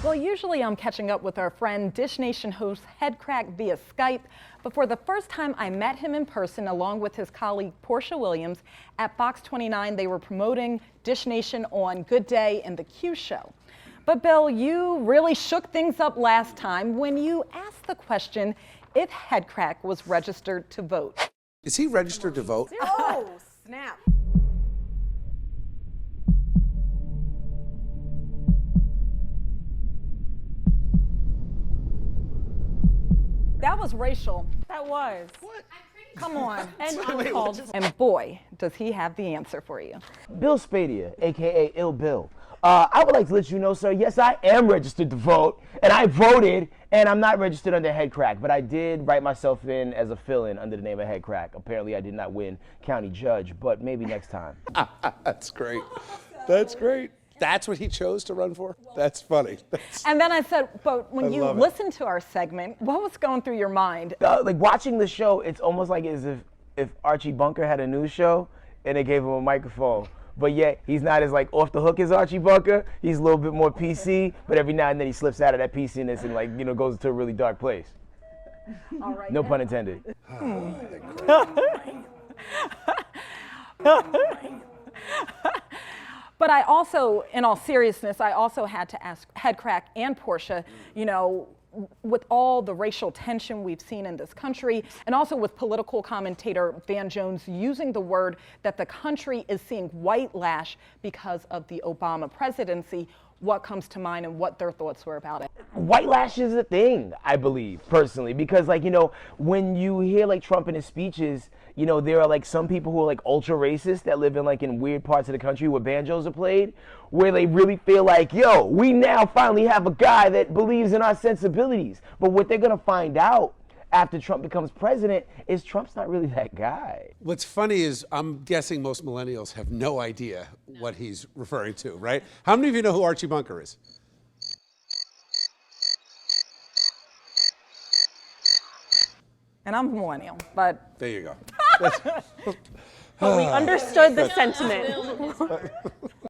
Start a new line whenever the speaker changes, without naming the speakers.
Well, usually I'm catching up with our friend Dish Nation host Headkrack via Skype, but for the first time I met him in person along with his colleague Porsha Williams at Fox 29. They were promoting Dish Nation on Good Day and the Q Show. But Bill, you really shook things up last time when you asked the question if Headkrack was registered to vote.
Is he registered to vote?
Oh, snap.
That was racial.
That was.
What?
Come on.
And uncalled.
And boy, does he have the answer for you.
Bill Spadia, aka Ill Bill. I would like to let you know, sir, yes, I am registered to vote, and I voted, and I'm not registered under Headkrack, but I did write myself in as a fill-in under the name of Headkrack. Apparently, I did not win county judge, but maybe next time.
That's great. That's great. That's what he chose to run for? That's funny.
And then I said, but when you
love it.
listened to our segment, what was going through your mind?
Like watching the show, it's almost like as if Archie Bunker had a news show and they gave him a microphone. But yet, he's not as like off the hook as Archie Bunker. He's a little bit more PC, but every now and then he slips out of that PCness and like, you know, goes into a really dark place.
All right,
No pun intended.
But I also, in all seriousness, I also had to ask Headkrack and Porsha, you know, with all the racial tension we've seen in this country, and also with political commentator banjoes using the word that the country is seeing whitelash because of the Obama presidency, what comes to mind and what their thoughts were about it?
Whitelash is a thing, I believe, personally, because like, you know, when you hear like Trump in his speeches, you know, there are like some people who are like ultra racist that live in like in weird parts of the country where banjos are played, where they really feel like, yo, we now finally have a guy that believes in our sensibilities. But what they're gonna find out after Trump becomes president is Trump's not really that guy.
What's funny is I'm guessing most millennials have no idea what he's referring to, right? How many of you know who Archie Bunker is?
And I'm a millennial, but
There you go.
But we understood the sentiment.